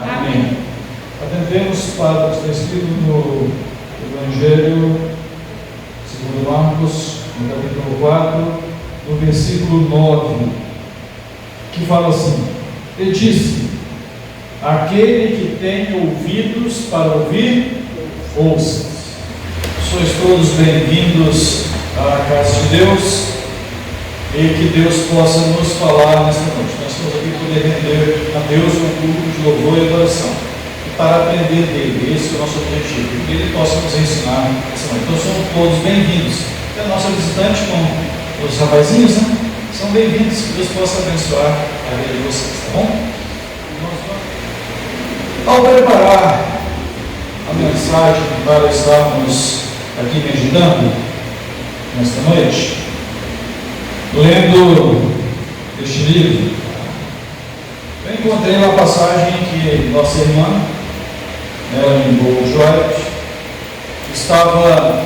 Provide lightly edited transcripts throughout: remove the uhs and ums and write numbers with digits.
Amém. Atendemos para o que está escrito no Evangelho segundo Marcos, no capítulo 4, no versículo 9, que fala assim: e disse: aquele que tem ouvidos para ouvir, ouça. Sois todos bem-vindos à casa de Deus, e que Deus possa nos falar nesta noite. Nós estamos aqui para poder render a Deus um culto de louvor e adoração, e para aprender dele. Esse é o nosso objetivo, que ele possa nos ensinar essa noite. Então somos todos bem-vindos. E a nossa visitante com os rapazinhos, né? São bem-vindos, que Deus possa abençoar a vida de vocês, tá bom? Ao preparar a mensagem para estarmos aqui meditando nesta noite, lendo este livro, eu encontrei uma passagem que nossa irmã Ellen Goldjoy estava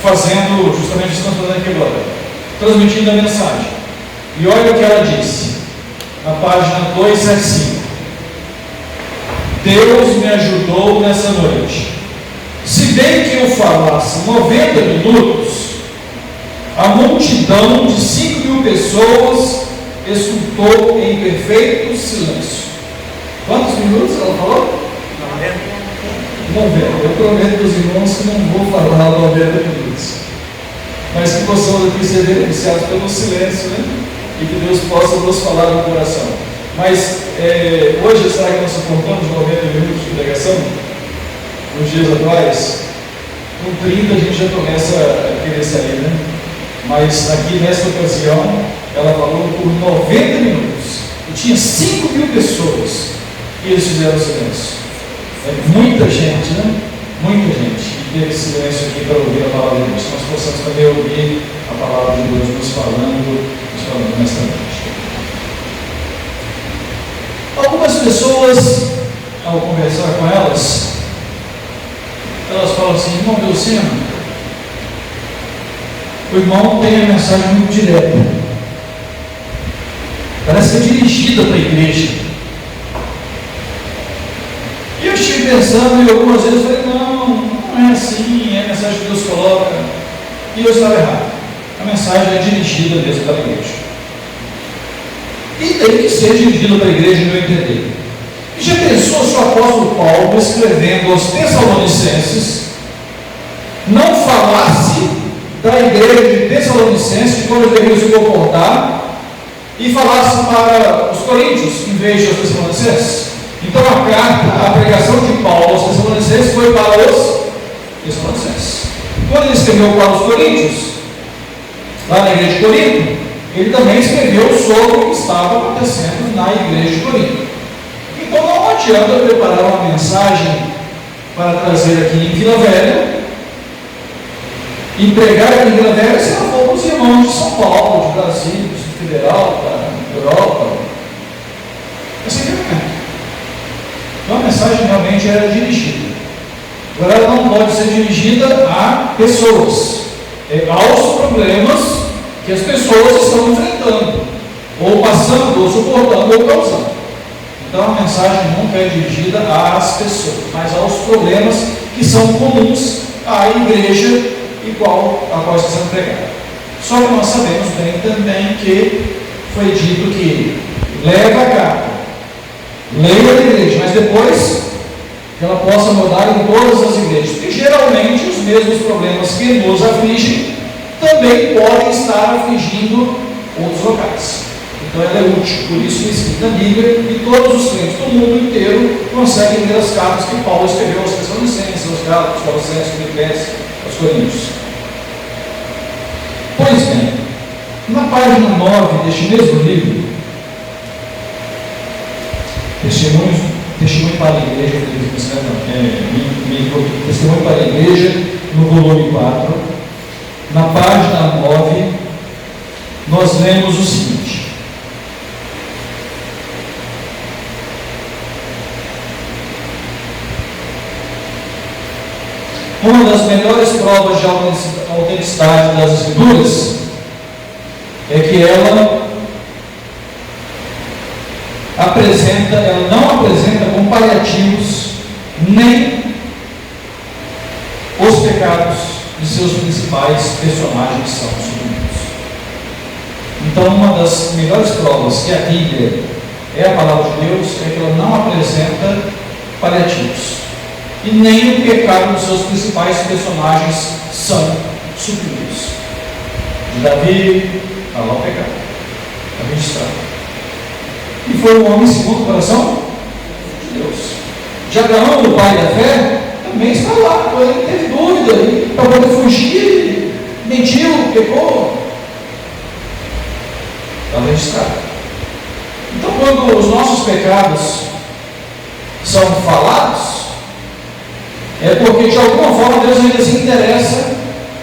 fazendo justamente o que estamos fazendo aqui agora, transmitindo a mensagem. E olha o que ela disse na página 275. Deus me ajudou nessa noite. Se bem que eu falasse 90 minutos, a multidão de 5.000 pessoas escutou em perfeito silêncio. Quantos minutos ela falou? 90. Eu prometo para os irmãos que não vou falar 90 minutos, mas que possamos aqui ser beneficiados pelo silêncio, né? E que Deus possa nos falar no coração. Mas hoje, será que nós suportamos 90 minutos de pregação? Nos dias atuais, com 30 a gente já começa a querer sair, né? Mas aqui nesta ocasião, ela falou por 90 minutos. E tinha 5.000 pessoas e eles fizeram silêncio. É muita gente, né? Muita gente. E teve silêncio aqui para ouvir a palavra de Deus. Nós possamos também ouvir a palavra de Deus nos falando nesta noite. Algumas pessoas, ao conversar com elas falam assim: irmão Belcino, o irmão tem a mensagem muito direta, parece ser dirigida para a igreja. E eu estive pensando, e algumas vezes eu falei: não é assim, é a mensagem que Deus coloca. E eu estava errado. A mensagem é dirigida mesmo para a igreja. E tem que ser dirigido para a igreja, no meu entender. E já pensou se o apóstolo Paulo, escrevendo aos Tessalonicenses, não falasse da igreja de Tessalonicenses, de como eles deveriam se comportar, e falasse para os coríntios, em vez de aos Tessalonicenses? Então a carta, a pregação de Paulo aos Tessalonicenses foi para os Tessalonicenses. Quando ele escreveu para os coríntios, lá na igreja de Corinto, ele também escreveu sobre o que estava acontecendo na igreja de Corinto. Então não adianta eu preparar uma mensagem para trazer aqui em Vila Velha e pregar aqui em Vila Velha se não for para os irmãos de São Paulo, de Brasília, do Federal, da Europa. Essa aqui é. Então a mensagem realmente era dirigida. Agora ela não pode ser dirigida a pessoas, aos problemas que as pessoas estão enfrentando, ou passando, ou suportando, ou causando. Então a mensagem nunca é dirigida às pessoas, mas aos problemas que são comuns à igreja a qual está sendo pregada. Só que nós sabemos bem também que foi dito que leva a carta, leia a igreja, mas depois que ela possa mudar em todas as igrejas, porque geralmente os mesmos problemas que nos afligem também podem estar afligindo outros locais. Então ela é útil, por isso que escrita na Bíblia, e todos os crentes do mundo inteiro conseguem ler as cartas que Paulo escreveu aos Tessalonicenses, aos Gálatas, aos Colossenses, aos Filipenses, aos Coríntios. Pois bem, na página 9 deste mesmo livro, Testemunho para a Igreja, Testemunho para a Igreja, no volume 4, na página 9, nós lemos o seguinte: uma das melhores provas de autenticidade das Escrituras é que ela ela não apresenta como paliativos nem os pecados de seus principais personagens são suprimidos. Então, uma das melhores provas que a Bíblia é a palavra de Deus é que ela não apresenta paliativos e nem o pecado dos seus principais personagens são suprimidos. De Davi, está lá o pecado, está registrado. E foi um homem segundo o coração de Deus. De Abraão, o pai da fé, também está lá, ele teve dúvida, e para poder fugir, mentiu, pecou. Está registrado. Então, quando os nossos pecados são falados, é porque de alguma forma Deus ainda se interessa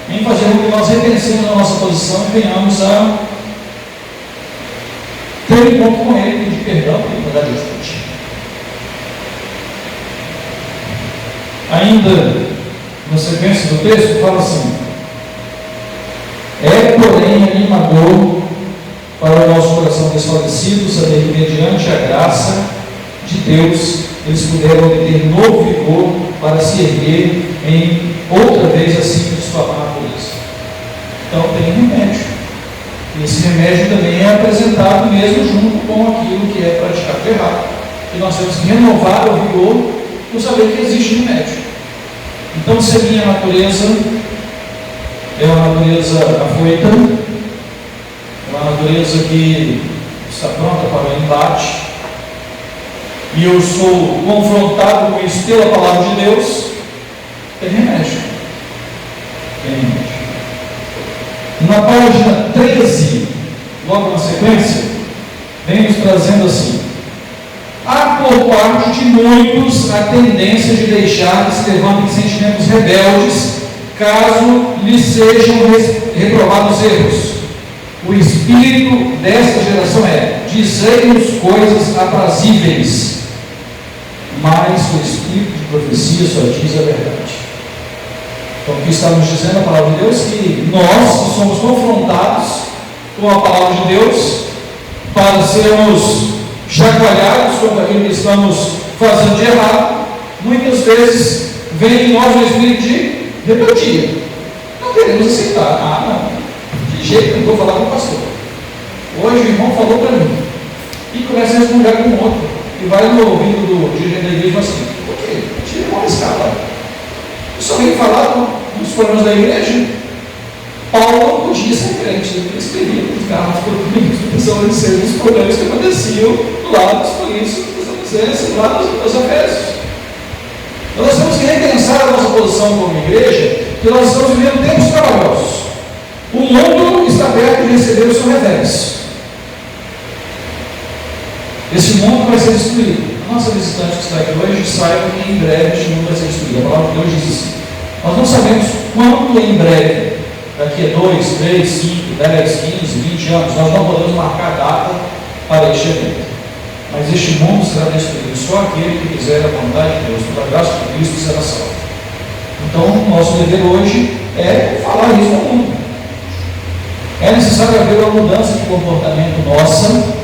em fazer com que nós repensemos a nossa posição e venhamos a ter um encontro com Ele, pedir perdão e mudar de atitude. Ainda na sequência do texto, fala assim: é porém animador para o nosso coração desfalecido saber que, mediante a graça de Deus, eles puderam obter novo vigor para se erguer em outra vez acima de sua má natureza. Então tem remédio. E esse remédio também é apresentado mesmo junto com aquilo que é praticado de errado. E nós temos que renovar o vigor por saber que existe remédio. Então, se a minha natureza é uma natureza afoita, é uma natureza que está pronta para o embate, e eu sou confrontado com isso pela palavra de Deus, tem remédio. Tem remédio. Na página 13, logo na sequência, vem nos trazendo assim: há por parte de muitos a tendência de deixar que se levantem sentimentos rebeldes, caso lhes sejam reprovados erros. O espírito desta geração é: dizei-nos coisas aprazíveis, mas o espírito de profecia só diz a verdade. Então, aqui está nos dizendo a palavra de Deus que nós que somos confrontados com a palavra de Deus para sermos chacoalhados contra aquilo que estamos fazendo de errado, muitas vezes vem em nós um espírito de rebeldia. Não queremos aceitar. Não, de jeito que eu vou falar com o pastor. Hoje o irmão falou para mim. E começa a responder com o outro. E vai no ouvido do dirigente da igreja e fala assim: por quê? Tira uma escala. Eu só venho falar dos problemas da igreja. Paulo não podia ser crente, ele escrevia nos carros pensando em ser os problemas que aconteciam lá dos Coríntios, lá nos Efésios. Então nós temos que repensar a nossa posição como igreja, porque nós estamos vivendo tempos trabalhosos. O mundo está perto de receber o seu revés. Esse mundo vai ser destruído. A nossa visitante que está aqui hoje saiba que em breve este mundo vai ser destruído. A palavra de Deus diz assim: nós não sabemos quanto em breve, daqui a 2, 3, 5, 10, 15, 20 anos, nós não podemos marcar data para este evento. Mas este mundo será destruído. Só aquele que fizer a vontade de Deus, pela graça de Cristo, será salvo. Então, o nosso dever hoje é falar isso ao mundo. É necessário haver uma mudança de comportamento nossa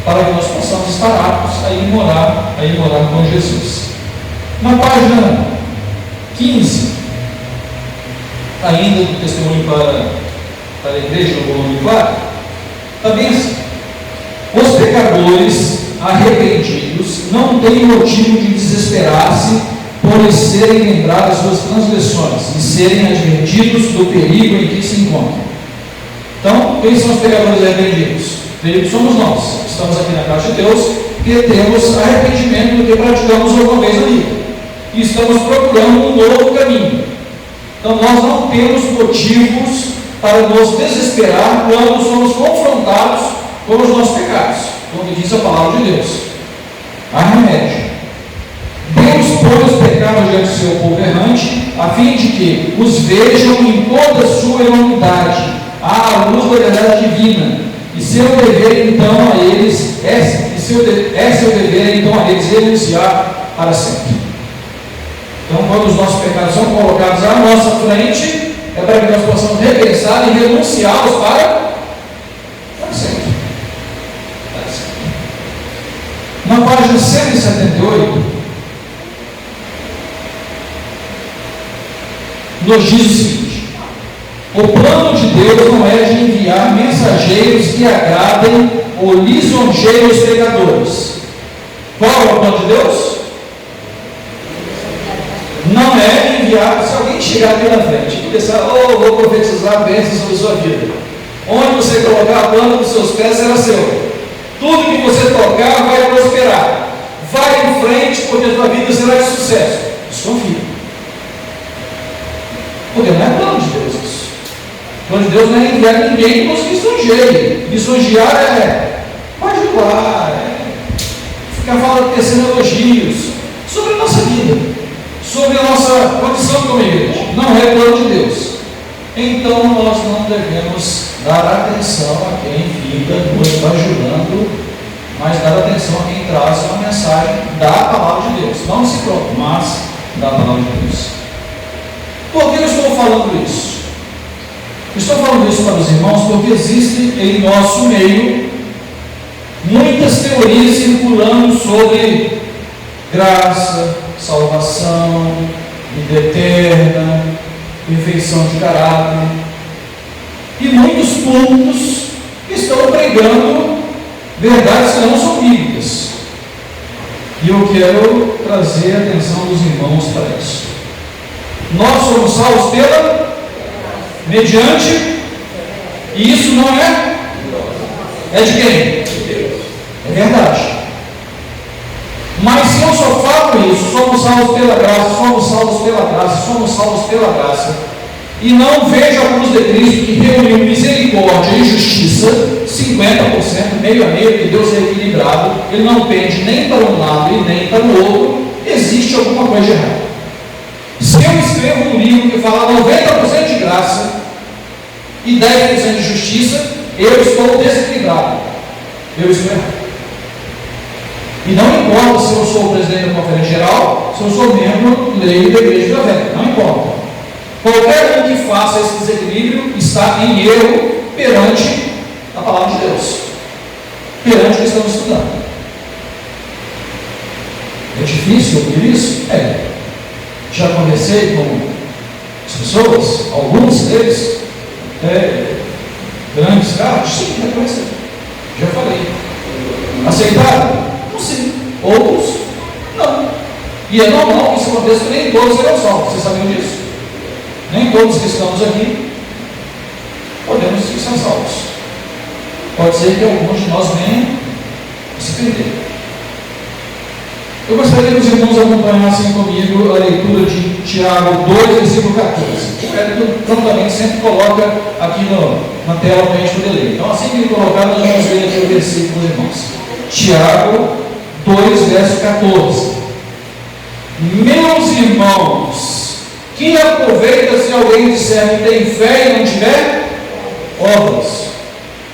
para que nós possamos estar aptos a ir morar com Jesus. Na página 15, ainda do testemunho para a igreja, no volume 4, também assim: os pecadores arrependidos não têm motivo de desesperar-se por lhes serem lembradas suas transgressões e serem advertidos do perigo em que se encontram. Então, quem são os pecadores arrependidos? Perigo somos nós, estamos aqui na casa de Deus, que temos arrependimento do que praticamos alguma vez na vida, e estamos procurando um novo caminho. Então nós não temos motivos para nos desesperar quando somos confrontados com os nossos pecados, como diz a palavra de Deus. Há remédio. Deus põe os pecados diante do seu povo errante, a fim de que os vejam em toda a sua enormidade, à luz da verdade divina. E seu dever então a eles seu dever então a eles renunciar para sempre. Então, quando os nossos pecados são colocados à nossa frente, é para que nós possamos repensar e renunciá-los para sempre. página 178, nos diz o seguinte: o plano de Deus não é de enviar mensageiros que agradem ou lisonjeiem os pecadores. Qual é o plano de Deus? Não é enviar, se alguém chegar aqui na frente e pensar, vou profetizar bênçãos sobre a sua vida. Onde você colocar a planta dos seus pés será seu. Tudo que você tocar vai prosperar. Vai em frente, porque a sua vida será de sucesso. Desconfia. Porque não é plano de Deus isso. O plano de Deus não é enviar ninguém que nos lisonjeie. Lisonjear é bajular, ficar falando, tecendo elogios sobre a nossa vida, sobre a nossa condição como igreja. Não é plano de Deus. Então nós não devemos dar atenção a quem fica nos bajulando, mas dar atenção a quem traz uma mensagem da palavra de Deus. Não se próprio, mas da palavra de Deus. Por que eu estou falando isso? Estou falando isso para os irmãos porque existe em nosso meio muitas teorias circulando sobre graça, salvação, vida eterna, perfeição de caráter, e muitos cultos estão pregando verdades que não são bíblicas. E eu quero trazer a atenção dos irmãos para isso. Nós somos salvos mediante, e isso não é de quem? É verdade. Mas se eu só falo isso, somos salvos pela graça, somos salvos pela graça, somos salvos pela graça, e não vejo a cruz de Cristo que reuniu misericórdia e justiça, 50%, meio a meio, que Deus é equilibrado, Ele não pende nem para um lado e nem para o outro, existe alguma coisa errada. Se eu escrevo um livro que fala 90% de graça e 10% de justiça, eu estou desequilibrado, eu estou errado. E não importa se eu sou o presidente da Conferência Geral, se eu sou membro leigo da Igreja da Fé, não importa. Qualquer um que faça esse desequilíbrio está em erro perante a palavra de Deus, perante o que estamos estudando. É difícil ouvir isso? É. Já conversei com as pessoas, alguns deles, grandes caras, sim, já conversei. Já falei. Aceitaram? Sim. Outros, não. E é normal que isso aconteça, porque nem todos serão salvos. Vocês sabiam disso? Nem todos que estamos aqui podemos ser salvos. Pode ser que alguns de nós venham se perder. Eu gostaria que os irmãos acompanhassem comigo a leitura de Tiago 2, versículo 14. O Hélio prontamente sempre coloca aqui na tela para a gente poder ler. Então, assim que ele colocar, nós vamos ler aqui o versículo, irmãos. Tiago 2, verso 14. Meus irmãos, que aproveita se alguém disser que tem fé e não tiver obras?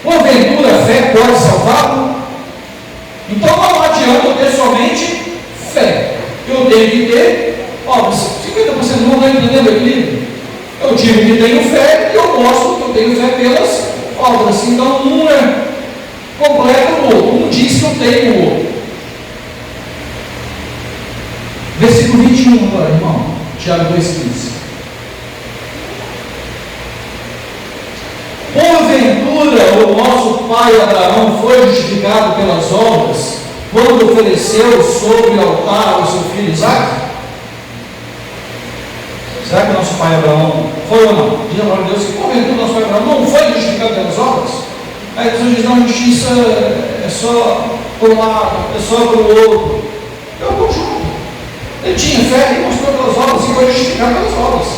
Porventura a fé pode salvá-lo? Então não adianta eu ter somente fé. Eu tenho que ter obras. 50% não está entendendo o equilíbrio. Eu digo que tenho fé e eu mostro que eu tenho fé pelas obras. Então um é completo o outro. Um diz que eu tenho o outro. Versículo 21 agora, irmão. Tiago 2,15. Porventura o nosso pai Abraão foi justificado pelas obras quando ofereceu sobre o altar ao seu filho Isaque? Será que o nosso pai Abraão foi ou não? Diz a palavra de Deus que porventura o nosso pai Abraão não foi justificado pelas obras? Aí a pessoa diz, não, justiça é só por um lado, é só por outro. É o conjunto. Ele tinha fé e mostrou pelas obras e foi justificado pelas obras.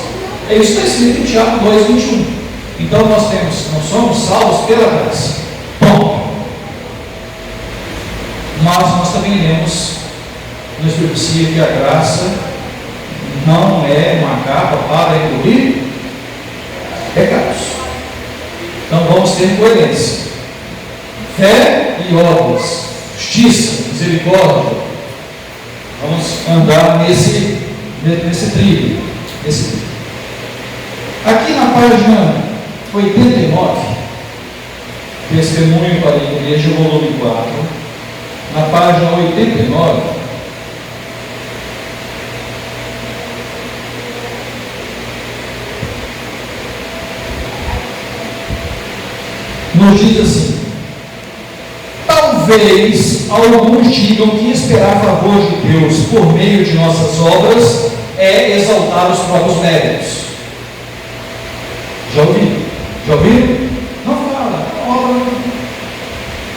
É isso que está escrito em Tiago 2,21. Então nós somos salvos pela graça. Bom, mas nós também lemos na Escritura que a graça não é uma capa para encobrir pecados. Então vamos ter coerência. Fé e obras, justiça, misericórdia. Vamos andar nesse trilho. Aqui na página 89, Testemunho para a Igreja, volume 4, na página 89, nos diz assim: talvez alguns digam que esperar favor de Deus por meio de nossas obras é exaltar os próprios méritos. Já ouviram? Já ouviram? Não fala.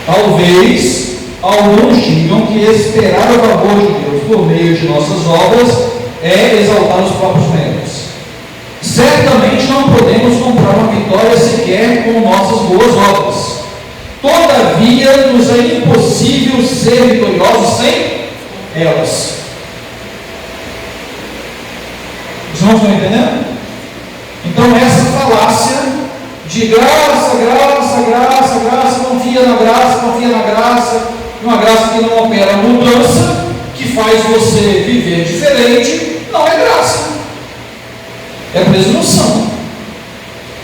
Talvez alguns digam que esperar o favor de Deus por meio de nossas obras é exaltar os próprios méritos. Certamente não podemos comprar uma vitória sequer com nossas boas obras. Todavia, nos é impossível ser vitoriosos sem elas. Os irmãos estão entendendo? Então, essa falácia de graça, confia na graça, uma graça que não opera mudança, que faz você viver diferente, não é graça, é presunção.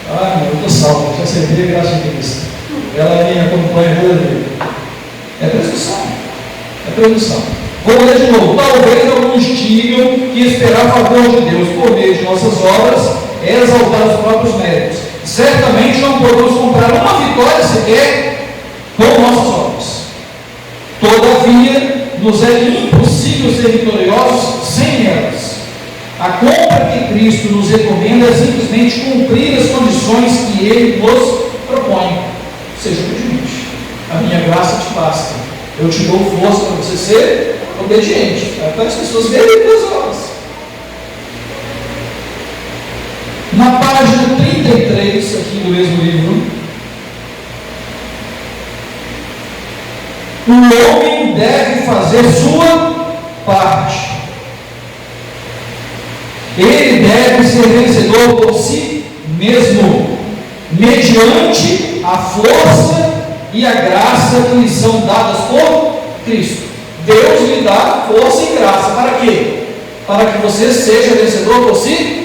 Eu estou salvo, já servi a graça de Cristo, ela me acompanha toda a vida. É presunção. Vou ler de novo. Talvez alguns digam que esperar favor de Deus por meio de nossas obras é exaltar os próprios méritos. Certamente não podemos comprar uma vitória sequer com nossas obras. Todavia, nos é impossível ser vitoriosos sem elas. A compra que Cristo nos recomenda é simplesmente cumprir as condições que Ele nos propõe. Seja obediente. A minha graça te basta. Eu te dou força para você ser obediente. Para as pessoas verem as obras. Na página 33 aqui do mesmo livro, o homem deve fazer sua parte. Ele deve ser vencedor por si mesmo, mediante a força e a graça que lhe são dadas por Cristo. Deus lhe dá força e graça. Para quê? Para que você seja vencedor por si mesmo.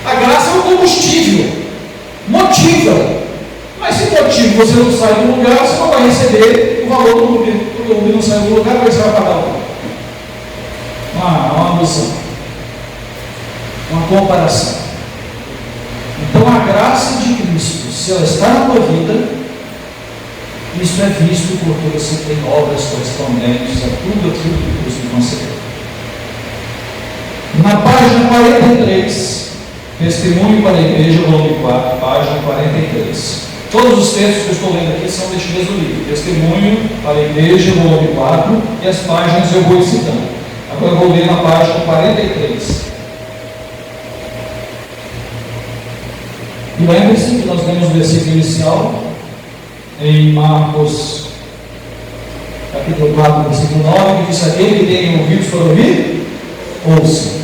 A graça é o combustível, motiva. Mas se motivo você não sai do lugar, você não vai receber o valor do Uber. Porque o Uber não sai do lugar, você vai pagar o Uber. Uma noção, uma comparação. Então a graça de Cristo, se ela está na tua vida, isso é visto porque você tem obras correspondentes a tudo aquilo que Deus lhe concedeu. Na página 43, Testemunho para a Igreja, volume 4, página 43. Todos os textos que eu estou lendo aqui são deste mesmo livro. Testemunho para a Igreja, volume 4, e as páginas eu vou citando. Agora eu vou ler na página 43. E lembre-se que nós temos o versículo inicial em Marcos, capítulo 4, versículo 9, que diz: aquele que tem ouvidos para ouvir, ouça.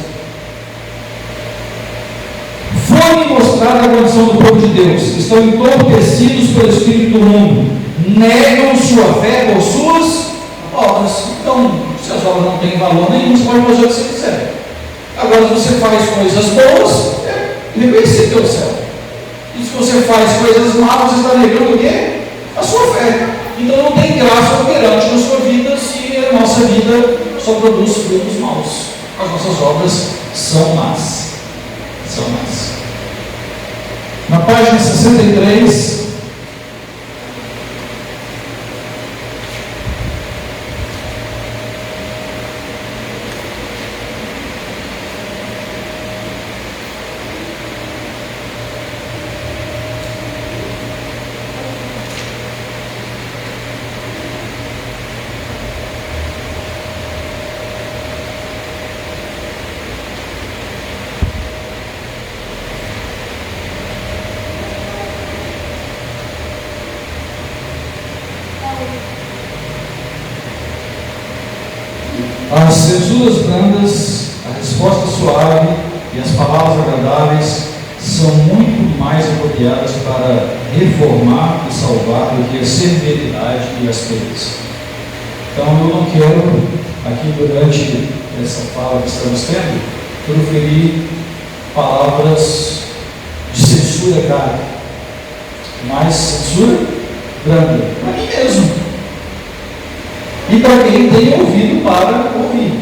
Foi mostrada a condição do povo de Deus. Estão entorpecidos pelo espírito do mundo, negam sua fé por suas obras. Então, se as obras não têm valor nenhum, você pode fazer o que você quiser. Agora, se você faz coisas boas, reconhecido pelo céu. E se você faz coisas malas, você está negando o quê? A sua fé. Então não tem graça operante na sua vida se a nossa vida só produz frutos maus. As nossas obras são más. São más. Na página 63, as censuras brandas, a resposta suave e as palavras agradáveis são muito mais apropriadas para reformar e salvar do que a severidade e aspereza. Então eu não quero, aqui durante essa fala que estamos tendo, proferir palavras de censura grave, mas censura branda, para mim mesmo. e para quem tem ouvido para ouvir.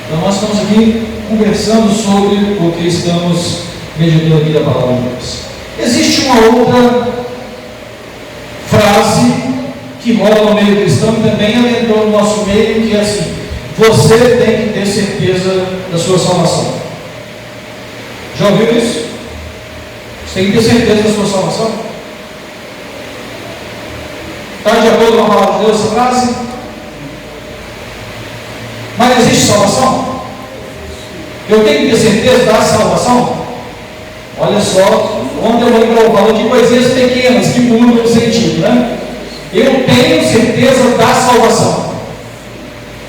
Então nós estamos aqui conversando sobre o que estamos meditando aqui da palavra de Deus. Existe uma outra frase que rola no meio cristão e também ela entrou no nosso meio, que é assim: você tem que ter certeza da sua salvação. Já ouviu isso? Você tem que ter certeza da sua salvação? Está de acordo com a palavra de Deus essa frase? Mas existe salvação? Eu tenho que ter certeza da salvação? Olha só, ontem eu falei de coisinhas pequenas que mudam o sentido, né? Eu tenho certeza da salvação,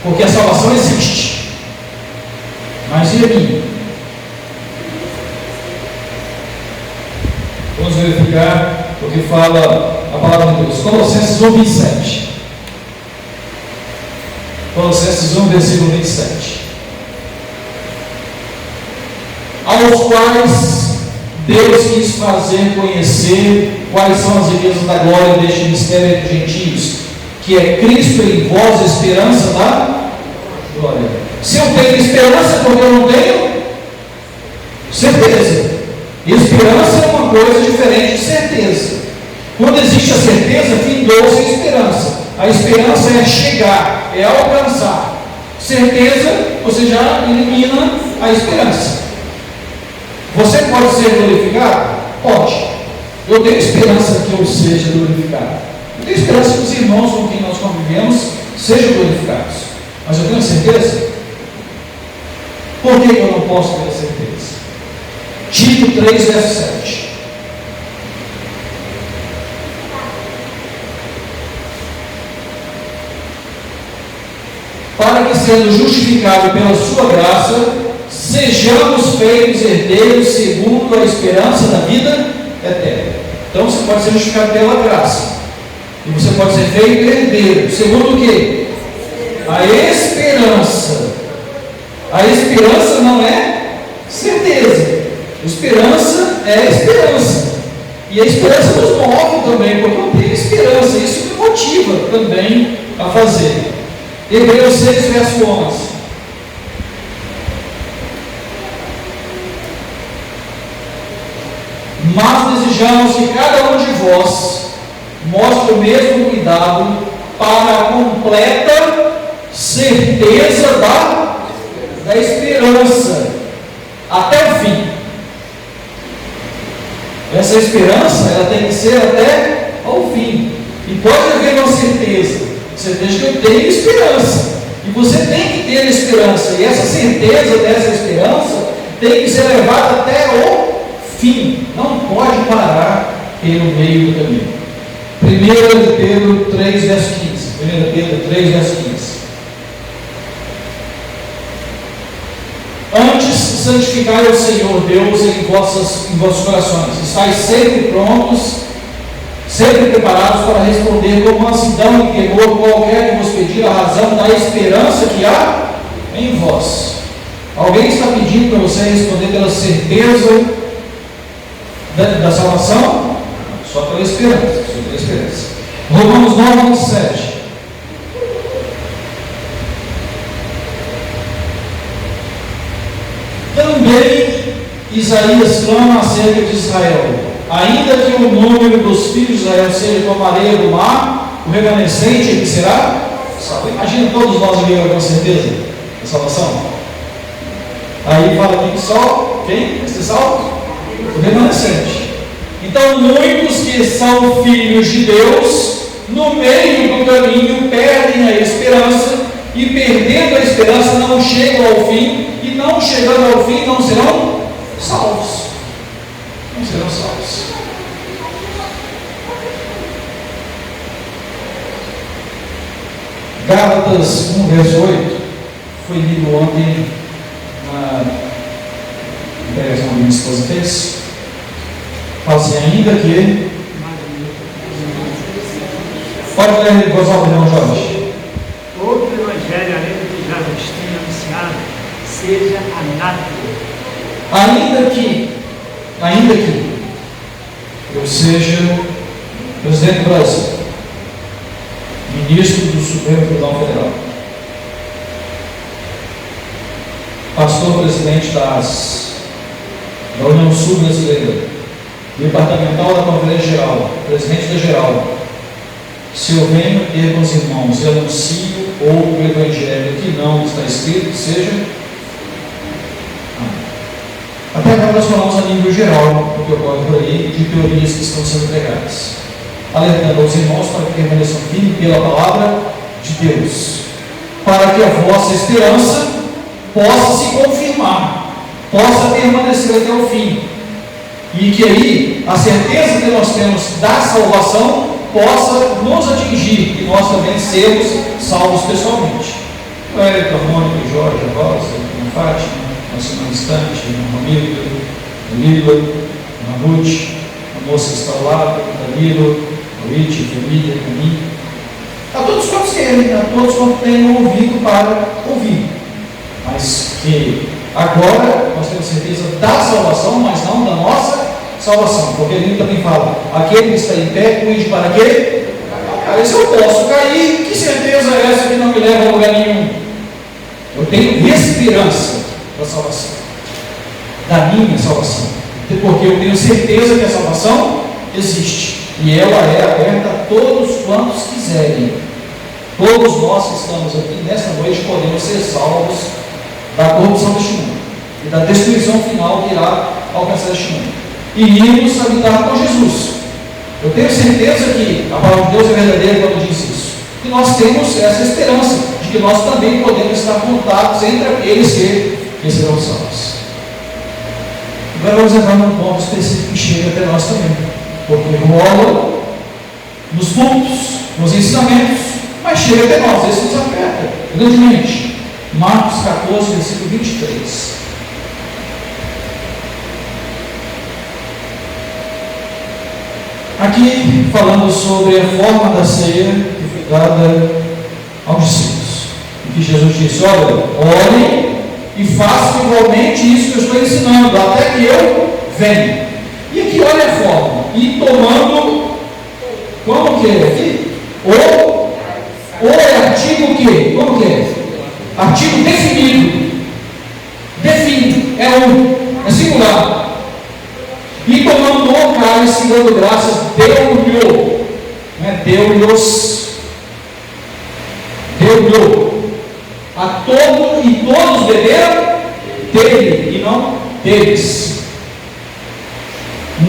porque a salvação existe. Mas e aqui? Vamos verificar o que fala a palavra de Deus. Colossenses 1, 27. Colossenses 1, versículo 27. Aos quais Deus quis fazer conhecer quais são as riquezas da glória deste mistério entre os gentios, que é Cristo em vós, esperança da glória. Se eu tenho esperança, porque eu não tenho certeza. Esperança é uma coisa diferente de certeza. Quando existe a certeza, findou-se a esperança. A esperança é chegar, é alcançar. Certeza, você já elimina a esperança. Você pode ser glorificado? Pode. Eu tenho esperança que eu seja glorificado. Eu tenho esperança que os irmãos com quem nós convivemos sejam glorificados. Mas eu tenho certeza? Por que eu não posso ter a certeza? Tito 3, verso 7. Para que, sendo justificado pela sua graça, sejamos feitos herdeiros segundo a esperança da vida eterna. Então você pode ser justificado pela graça, e você pode ser feito herdeiro segundo o quê? A esperança. A esperança não é certeza. Esperança é esperança, e a esperança nos move também, porque eu tenho esperança. Isso me motiva também a fazer. Hebreus 6, verso 11. Mas desejamos que cada um de vós mostre o mesmo cuidado para a completa certeza da esperança até o fim. Essa esperança, ela tem que ser até ao fim. E pode haver uma certeza que eu tenho esperança. E você tem que ter esperança. E essa certeza dessa esperança tem que ser levada até o fim. Não pode parar pelo meio do caminho. 1 Pedro 3, verso 15. 1 Pedro 3, verso 15. Antes, santificai o Senhor Deus em vossos corações. Estais sempre prontos, sempre preparados para responder com mansidão e temor qualquer que vos pedir a razão da esperança que há em vós. Alguém está pedindo para você responder pela certeza da salvação? Só pela esperança. Só pela esperança. Romanos 9, 27. Também Isaías clama acerca de Israel: ainda que o número dos filhos de Israel seja como a areia do mar, o remanescente ele será salvo. Imagina todos nós aqui com certeza da salvação. Aí fala aqui que só quem vai ser salvo? O remanescente. Então muitos que são filhos de Deus, no meio do caminho perdem a esperança, e perdendo a esperança não chegam ao fim, e não chegando ao fim não serão salvos. Não serão salvos. Gálatas 1, verso 8, foi lido ontem na pregação que minha esposa fez. Fala assim: ainda que. Pode ler em voz alta, irmão Jorge. Outro evangelho, além do que já nos tem anunciado, seja anátema. Ainda que eu seja presidente do Brasil, ministro do Supremo sou presidente da União Sul Brasileira, departamental da Conferência Geral, presidente da Geral. Se eu venho ter com os irmãos e anuncio ou o Evangelho que não está escrito, seja. Até agora nós falamos a nível geral do que ocorre por aí, de teorias que estão sendo pregadas, alertando aos irmãos para que permaneçam firmes pela palavra de Deus, para que a vossa esperança possa se confirmar, possa permanecer até o fim, e que aí a certeza que nós temos da salvação possa nos atingir e nós também sermos salvos pessoalmente. O Érico, a Mônica, o Jorge, a Rosa, a Fátima, nossa irmã Estante, a Ramiro, a Lila, a Ruth, a moça que está ao lado, a Danilo, a Rich, a família, a Caminho, a todos quantos querem, a todos quantos têm um ouvido para ouvir, mas que agora nós temos certeza da salvação, mas não da nossa salvação, porque ele também fala, aquele que está em pé, cuide para quê? Se eu posso cair, que certeza é essa que não me leva a lugar nenhum? Eu tenho esperança da salvação, da minha salvação, porque eu tenho certeza que a salvação existe, e ela é aberta a todos quantos quiserem. Todos nós que estamos aqui nesta noite podemos ser salvos da corrupção deste mundo e da destruição final que irá alcançar este mundo, e irmos habitar com Jesus. Eu tenho certeza que a palavra de Deus é verdadeira quando diz isso, que nós temos essa esperança de que nós também podemos estar contados entre aqueles que serão salvos. Agora vamos entrar num ponto específico que chega até nós também, porque rola nos pontos, nos ensinamentos, mas chega até nós, esse nos aperta grandemente. Marcos 14, versículo 23. Aqui falando sobre a forma da ceia que foi dada aos discípulos, e que Jesus disse: olha, orem e façam igualmente isso que eu estou ensinando, até que eu venha. E aqui olha a forma, e tomando, como que é aqui? Ou é artigo o quê? Como que é? Artigo definido. Define, é singular. E tomando o cálice, dando graças, deu-lhe, a todo, e todos beberam dele, e não deles.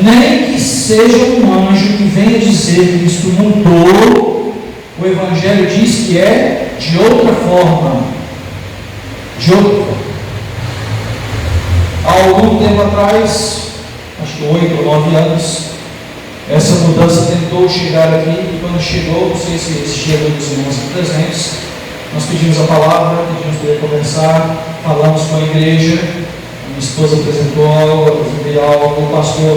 Nem que seja um anjo que venha dizer que isto mudou, o Evangelho diz que é de outra forma. Há algum tempo atrás, acho que 8 ou 9 anos, essa mudança tentou chegar aqui, e quando chegou, não sei se chegou dos irmãos presentes, nós pedimos a palavra, pedimos para conversar, falamos com a igreja, a minha esposa apresentou algo, eu apresentei algo, o pastor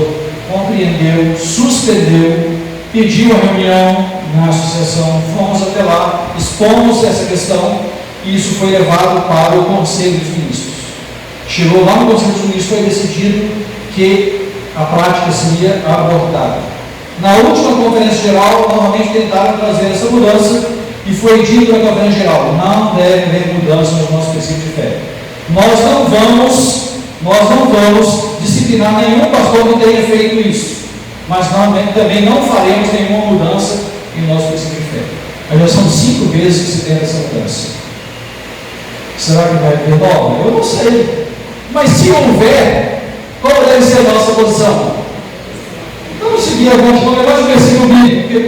compreendeu, suspendeu, pediu a reunião na associação, fomos até lá, expomos essa questão, e isso foi levado para o Conselho dos Ministros. Chegou lá no Conselho dos Ministros, foi decidido que a prática seria abortada. Na última conferência geral, novamente tentaram trazer essa mudança, e foi dito na conferência geral: não deve haver mudança nos nossos princípios de fé. Nós não vamos disciplinar nenhum pastor que tenha feito isso, mas também não faremos nenhuma mudança em nosso princípio de fé. Mas já são 5 vezes que se tem essa mudança. Será que vai haver nova? Eu não sei. Mas se houver, qual deve ser a nossa posição? Vamos seguir alguns negócios de versículo bíblico, porque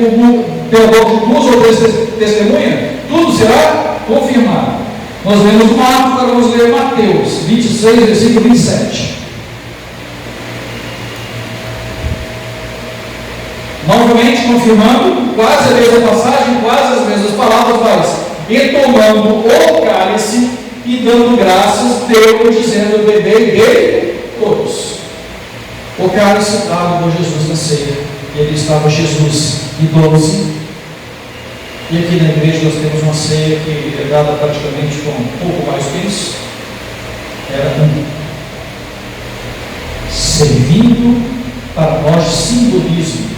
pela boca de 2 ou 3 testemunhas, tudo será confirmado. Nós lemos Marcos, agora vamos ler Mateus 26, versículo 27. Novamente confirmando, quase a mesma passagem, quase as mesmas palavras, mas e tomando o cálice e dando graças, deu, dizendo: bebei dele todos. O cálice dado por Jesus na ceia, e ali estava Jesus e 12. E aqui na igreja nós temos uma ceia que é dada praticamente com um pouco mais que isso. Era servindo para nós simbolismo.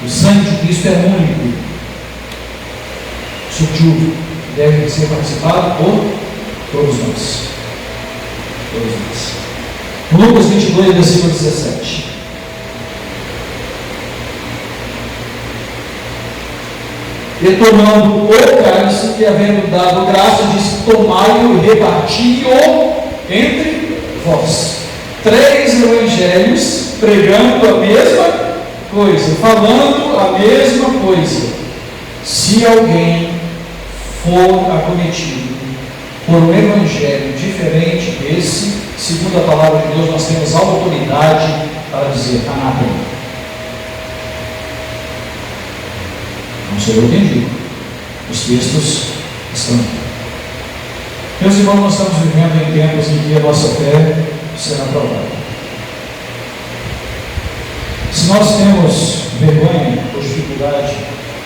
O sangue de Cristo é único, sutil, deve ser participado por todos nós. Lucas 22, versículo 17. E tomando o cálice, e havendo dado graça, disse: tomai-o e reparti-o entre vós. 3 evangelhos pregando a mesma coisa, falando a mesma coisa. Se alguém for acometido por um evangelho diferente desse, segundo a palavra de Deus, nós temos autoridade para dizer anátema. Não sou eu quem digo, os textos estão aqui. Meus irmãos, nós estamos vivendo em tempos em que a nossa fé será provada. Se nós temos vergonha ou dificuldade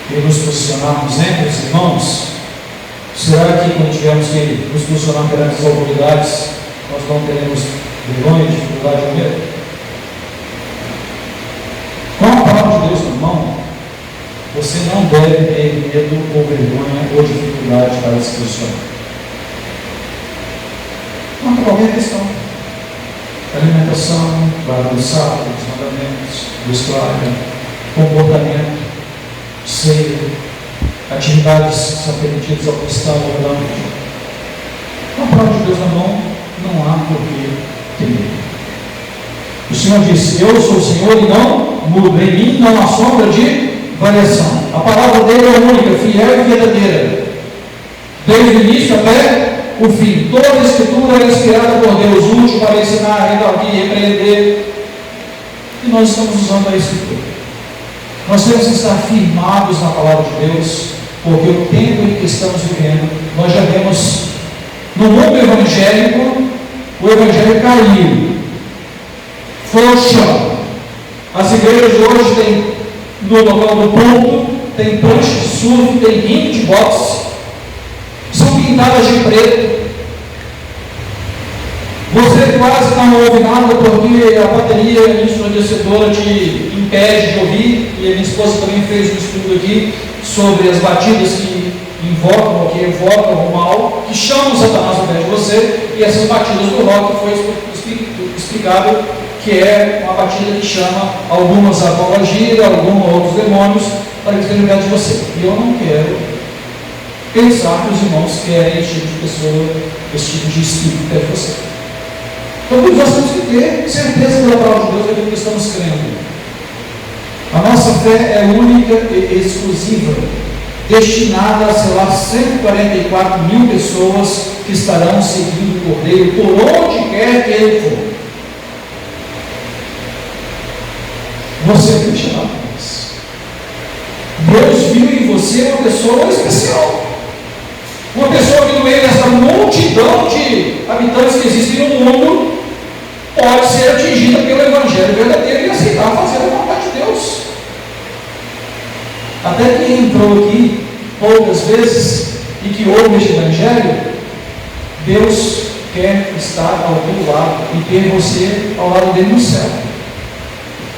de nos posicionarmos entre os irmãos, será que quando tivermos que nos posicionar perante as autoridades, nós não teremos vergonha, dificuldade ou medo? Com a palavra de Deus na mão, você não deve ter medo ou vergonha ou dificuldade para se posicionar. Quanto a qualquer questão, alimentação, guarda do sábado, dos mandamentos, vestuário, comportamento, ceia, atividades que são permitidas ao cristão ou não. Com a palavra de Deus na mão, não há por que temer. O Senhor disse: eu sou o Senhor e não mudo, em mim não há sombra de variação. A palavra dele é única, fiel e verdadeira, desde o início até o fim. Toda a escritura é inspirada por Deus, útil para ensinar, redarguir, repreender. E nós estamos usando a escritura. Nós temos que estar firmados na palavra de Deus, porque o tempo em que estamos vivendo, nós já vemos no mundo evangélico, o evangelho caiu, foi ao chão. As igrejas hoje têm, no local do ponto, tem prancha de surf, tem ringue de boxe, são pintadas de preto. Você quase não ouve nada porque a bateria ensurdecedora te impede de ouvir. E a minha esposa também fez um estudo aqui sobre as batidas que invocam ou que evocam o mal, que chamam Satanás ao pé de você. E essas batidas do rock foi explicado que é uma batida que chama algumas a apologia, alguns outros demônios para que estejam perto de você. E eu não quero pensar que os irmãos querem esse tipo de pessoa, esse tipo de espírito perto de você. Então nós temos que ter certeza pela palavra de Deus daquilo que estamos crendo. A nossa fé é única e exclusiva, destinada a selar 144 mil pessoas que estarão seguindo o Cordeiro por onde quer que ele for. Você é chamado para isso. Deus viu em você uma pessoa especial. Uma pessoa que no meio dessa multidão de habitantes que existem no mundo pode ser atingida pelo Evangelho verdadeiro e aceitar fazer a vontade de Deus. Até quem entrou aqui poucas vezes e que ouve este Evangelho, Deus quer estar ao teu lado e ter você ao lado dele no céu.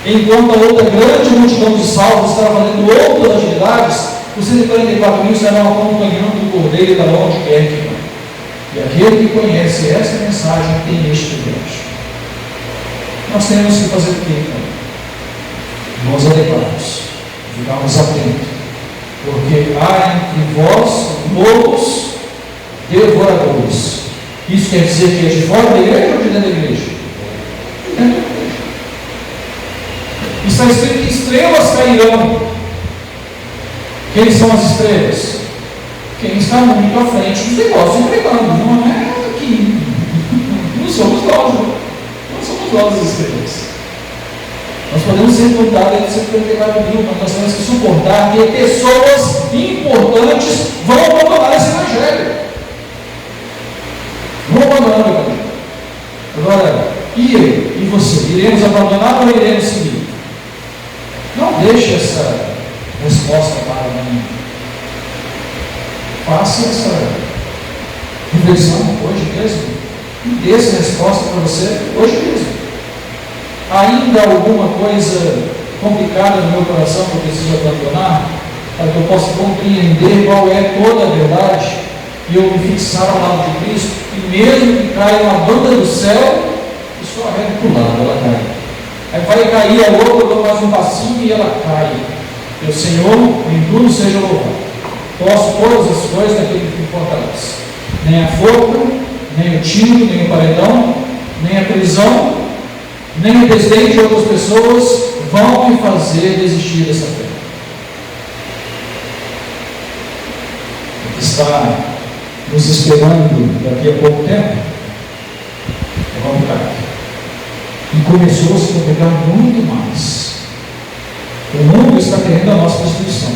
Enquanto a outra grande multidão de salvos está fazendo outras atividades, os 144 mil estarão acompanhando o Cordeiro para onde quer que vá. E aquele que conhece essa mensagem tem este privilégio. Nós temos que fazer o quê? Nós adequarmos, ficarmos atentos, porque há entre vós lobos devoradores. Isso quer dizer que é de fora da igreja ou de dentro da igreja? De dentro da igreja. Está escrito que estrelas cairão. Quem são as estrelas? Quem está muito à frente dos negócios empregando, não é aqui. Não somos nós, não somos nós as estrelas. Nós podemos ser contados de 144 mil, mas nós temos que suportar que pessoas importantes vão abandonar esse evangelho. Vão abandonar o evangelho. Agora, e eu? E você? Iremos abandonar ou iremos seguir? Não deixe essa resposta para mim. Faça essa reflexão hoje mesmo e dê essa resposta para você hoje mesmo. Ainda alguma coisa complicada no meu coração que eu preciso abandonar para que eu possa compreender qual é toda a verdade e eu me fixar ao lado de Cristo, e mesmo que caia uma banda do céu, eu só arrego para o lado, ela cai. Aí vai cair a outra, eu dou mais um passinho e ela cai. E o Senhor, em tudo seja louvado. Posso todas as coisas daquele que me fortalece. Nem a forca, nem o tiro, nem o paredão, nem a prisão, nem o desdém de outras pessoas vão me fazer desistir dessa fé. O que está nos esperando daqui a pouco tempo é complicado. E começou a se complicar muito mais. O mundo está querendo a nossa destruição.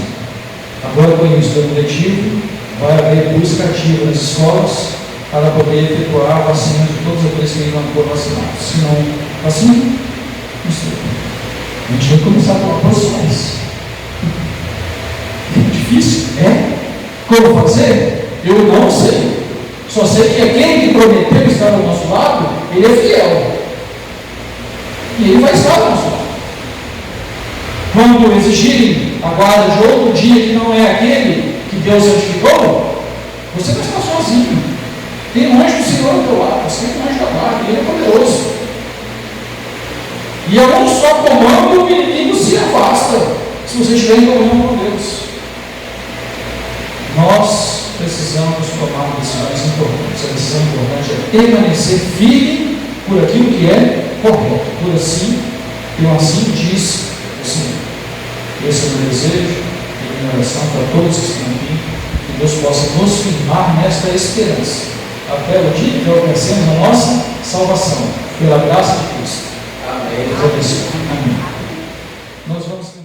Agora, com o início do ano letivo, vai haver busca ativa nas escolas para poder efetuar a vacina de todos aqueles que ainda não foram vacinados. Se não vacina, não sei. A gente vai começar a tomar posições. É difícil? É? Como fazer? Eu não sei. Só sei que aquele que prometeu estar ao nosso lado, ele é fiel. E ele vai estar ao nosso lado. Quando exigirem a guarda de outro dia que não é aquele que Deus santificou, você não está sozinho. Tem um anjo do Senhor ao teu lado, você tem um anjo da guarda, ele é poderoso. E a um só comando o inimigo se afasta, se você estiver em comunhão com Deus. Nós precisamos tomar decisões importantes. A decisão importante é permanecer firme por aquilo que é correto. Por assim, eu assim diz o Senhor. Esse é o meu desejo e minha oração para todos que estão aqui, que Deus possa nos firmar nesta esperança, até o dia que alcancemos a nossa salvação, pela graça de Cristo. Amém. Deus abençoe. Amém. Nós vamos